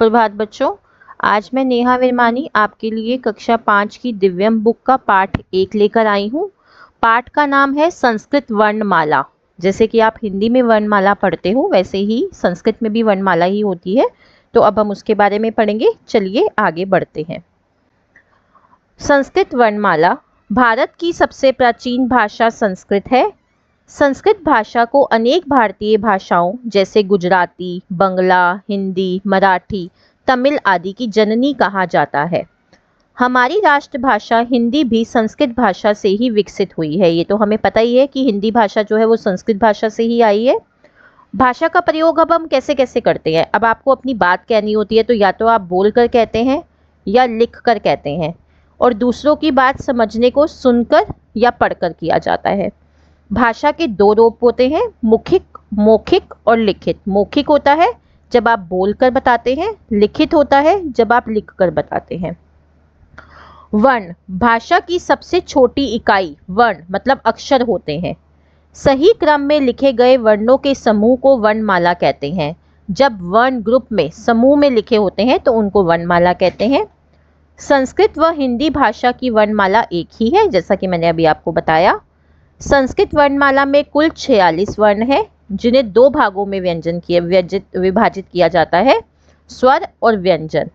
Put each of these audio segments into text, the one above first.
सुप्रभात बच्चों। आज मैं नेहा विरमानी आपके लिए कक्षा 5 की दिव्यम बुक का पाठ 1 लेकर आई हूँ। पाठ का नाम है संस्कृत वर्णमाला। जैसे कि आप हिंदी में वर्णमाला पढ़ते हो वैसे ही संस्कृत में भी वर्णमाला ही होती है। तो अब हम उसके बारे में पढ़ेंगे। चलिए आगे बढ़ते हैं। संस्कृत वर्णमाला। भारत की सबसे प्राचीन भाषा संस्कृत है। संस्कृत भाषा को अनेक भारतीय भाषाओं जैसे गुजराती, बंगला, हिंदी, मराठी, तमिल आदि की जननी कहा जाता है। हमारी राष्ट्रभाषा हिंदी भी संस्कृत भाषा से ही विकसित हुई है। ये तो हमें पता ही है कि हिंदी भाषा जो है वो संस्कृत भाषा से ही आई है। भाषा का प्रयोग अब हम कैसे कैसे करते हैं। अब आपको अपनी बात कहनी होती है तो या तो आप बोल कर कहते हैं या लिख कर कहते हैं, और दूसरों की बात समझने को सुनकर या पढ़कर किया जाता है। भाषा के 2 रूप होते हैं, मौखिक और लिखित। मौखिक होता है जब आप बोलकर बताते हैं, लिखित होता है जब आप लिखकर बताते हैं। वर्ण। भाषा की सबसे छोटी इकाई वर्ण मतलब अक्षर होते हैं। सही क्रम में लिखे गए वर्णों के समूह को वर्णमाला कहते हैं। जब वर्ण ग्रुप में समूह में लिखे होते हैं तो उनको वर्णमाला कहते हैं। संस्कृत व हिंदी भाषा की वर्णमाला एक ही है, जैसा कि मैंने अभी आपको बताया। संस्कृत वर्णमाला में कुल 46 वर्ण हैं, जिन्हें 2 भागों में विभाजित किया जाता है, स्वर और व्यंजन।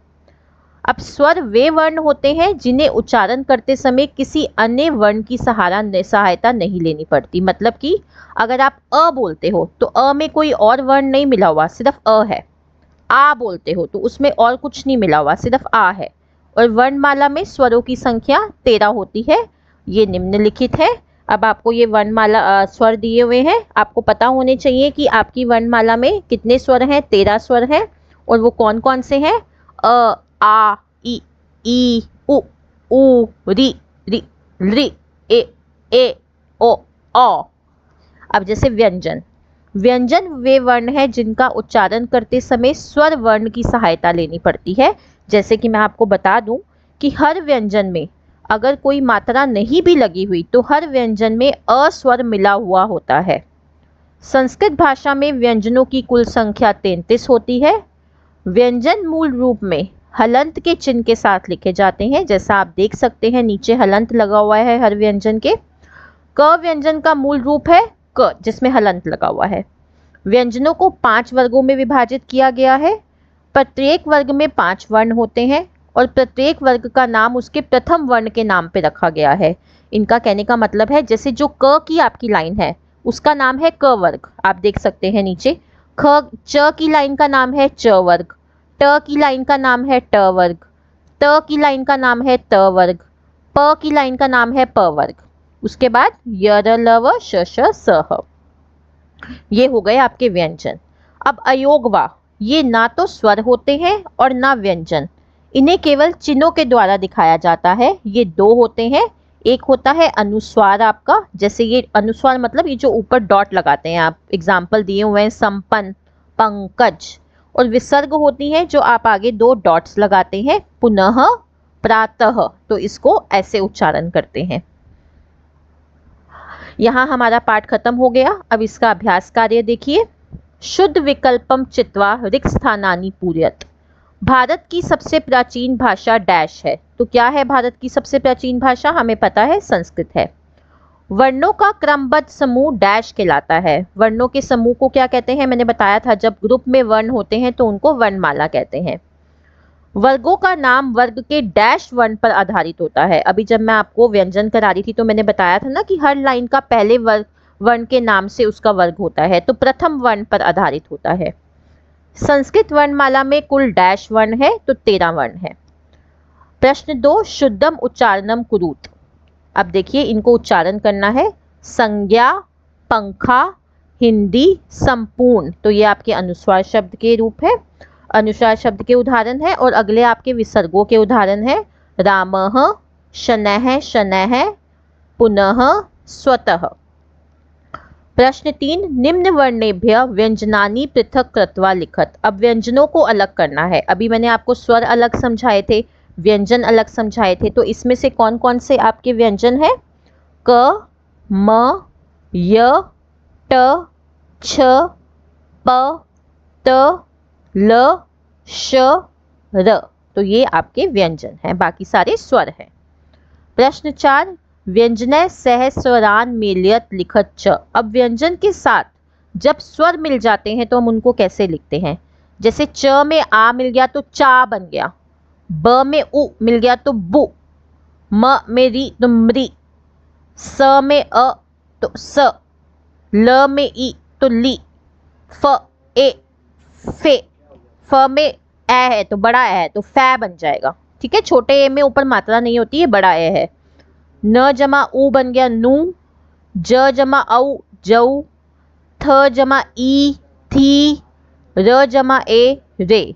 अब स्वर वे वर्ण होते हैं जिन्हें उच्चारण करते समय किसी अन्य वर्ण की सहायता नहीं लेनी पड़ती। मतलब कि अगर आप अ बोलते हो तो अ में कोई और वर्ण नहीं मिला हुआ, सिर्फ अ है। आ बोलते हो तो उसमें और कुछ नहीं मिला हुआ, सिर्फ आ है। और वर्णमाला में स्वरों की संख्या 13 होती है। ये निम्नलिखित है। अब आपको ये वर्णमाला स्वर दिए हुए हैं। आपको पता होने चाहिए कि आपकी वर्णमाला में कितने स्वर हैं। 13 स्वर हैं। और वो कौन कौन से हैं? अ, आ, ई, उ, री, री, ए, ओ, औ। अब जैसे व्यंजन। व्यंजन वे वर्ण है जिनका उच्चारण करते समय स्वर वर्ण की सहायता लेनी पड़ती है। जैसे कि मैं आपको बता दूं कि हर व्यंजन में अगर कोई मात्रा नहीं भी लगी हुई तो हर व्यंजन में अ स्वर मिला हुआ होता है। संस्कृत भाषा में व्यंजनों की कुल संख्या 33 होती है। व्यंजन मूल रूप में हलंत के चिन्ह के साथ लिखे जाते हैं। जैसा आप देख सकते हैं नीचे हलंत लगा हुआ है हर व्यंजन के। क व्यंजन का मूल रूप है क, जिसमें हलंत लगा हुआ है। व्यंजनों को 5 वर्गों में विभाजित किया गया है। प्रत्येक वर्ग में 5 वर्ण होते हैं और प्रत्येक वर्ग का नाम उसके प्रथम वर्ण के नाम पे रखा गया है। इनका कहने का मतलब है जैसे जो क की आपकी लाइन है उसका नाम है क वर्ग। आप देख सकते हैं नीचे। च की लाइन का नाम है च वर्ग। ट की लाइन का नाम है ट वर्ग। त की लाइन का नाम है त वर्ग। प की लाइन का नाम है प वर्ग। उसके बाद य, र, ल, व, श, स, ह। ये हो गए आपके व्यंजन। अब अयोगवा। ये ना तो स्वर होते हैं और ना व्यंजन। इन्हें केवल चिन्हों के द्वारा दिखाया जाता है। ये 2 होते हैं। एक होता है अनुस्वार आपका, जैसे ये अनुस्वार मतलब ये जो ऊपर डॉट लगाते हैं आप, एग्जाम्पल दिए हुए हैं संपन्न, पंकज। और विसर्ग होती हैं जो आप आगे 2 डॉट्स लगाते हैं, पुनः, प्रातः। तो इसको ऐसे उच्चारण करते हैं। यहाँ हमारा पाठ खत्म हो गया। अब इसका अभ्यास कार्य देखिए। शुद्ध विकल्पम चित्वा रिक्त स्थानानि पूरयत। भारत की सबसे प्राचीन भाषा डैश है। तो क्या है भारत की सबसे प्राचीन भाषा? हमें पता है संस्कृत है। वर्णों का क्रमबद्ध समूह डैश कहलाता है। वर्णों के समूह को क्या कहते हैं? मैंने बताया था जब ग्रुप में वर्ण होते हैं तो उनको वर्णमाला कहते हैं। वर्गों का नाम वर्ग के डैश वर्ण पर आधारित होता है। अभी जब मैं आपको व्यंजन करा रही थी तो मैंने बताया था ना कि हर लाइन का पहले वर्ण के नाम से उसका वर्ग होता है, तो प्रथम वर्ण पर आधारित होता है। संस्कृत वर्णमाला में कुल डैश वर्ण है, तो 13 वर्ण है। प्रश्न 2, शुद्धम उच्चारणम कुरुत। अब देखिए इनको उच्चारण करना है। संज्ञा, पंखा, हिंदी, संपूर्ण। तो ये आपके अनुस्वार शब्द के रूप है, अनुस्वार शब्द के उदाहरण है। और अगले आपके विसर्गों के उदाहरण है। रामः, शनैः, शनैः, पुनः, स्वतः। प्रश्न 3, निम्न वर्णेभ्य व्यंजनानि पृथक कृत्वा लिखत। अब व्यंजनों को अलग करना है। अभी मैंने आपको स्वर अलग समझाए थे, व्यंजन अलग समझाए थे। तो इसमें से कौन कौन से आपके व्यंजन है? क, म, य, ट, छ, प, त, ल, श, र, तो ये आपके व्यंजन हैं, बाकी सारे स्वर हैं। प्रश्न 4, व्यंजनय सह स्वरान मेलयत लिखत च। अब व्यंजन के साथ जब स्वर मिल जाते हैं तो हम उनको कैसे लिखते हैं? जैसे च में आ मिल गया तो चा बन गया, ब में उ मिल गया तो बु, म में री तो मृ, स में अ तो स, ल में ई तो ली, फ ए फे, फ में ए है तो बड़ा ए है तो फै बन जाएगा। ठीक है, छोटे ए में ऊपर मात्रा नहीं होती है, बड़ा ए है। न जमा उ बन गया नू, ज जमा औ जऊ, थ जमा ई थी, र जमा ए रे।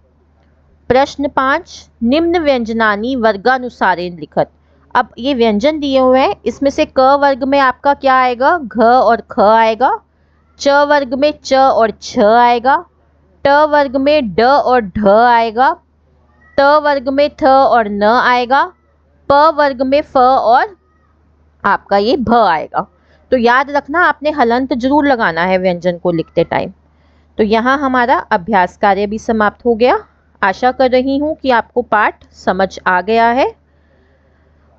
प्रश्न 5, निम्न व्यंजनानी वर्गानुसारेण लिखत। अब ये व्यंजन दिए हुए हैं, इसमें से क वर्ग में आपका क्या आएगा? घ और ख आएगा। च वर्ग में च और छ आएगा। ट वर्ग में ड और ढ आएगा। त वर्ग में थ और न आएगा। प वर्ग में फ और आपका ये भ आएगा। तो याद रखना, आपने हलंत जरूर लगाना है व्यंजन को लिखते टाइम। तो यहाँ हमारा अभ्यास कार्य भी समाप्त हो गया। आशा कर रही हूँ कि आपको पाठ समझ आ गया है।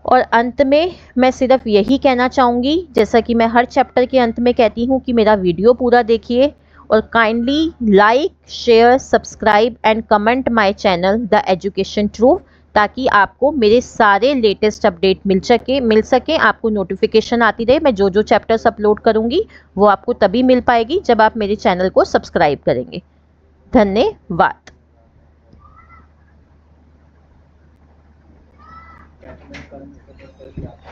और अंत में मैं सिर्फ यही कहना चाहूँगी, जैसा कि मैं हर चैप्टर के अंत में कहती हूँ, कि मेरा वीडियो पूरा देखिए और kindly like, share, subscribe and comment my channel the education truth, ताकि आपको मेरे सारे लेटेस्ट अपडेट मिल सके, आपको नोटिफिकेशन आती रहे। मैं जो जो चैप्टर्स अपलोड करूँगी वो आपको तभी मिल पाएगी जब आप मेरे चैनल को सब्सक्राइब करेंगे। धन्यवाद।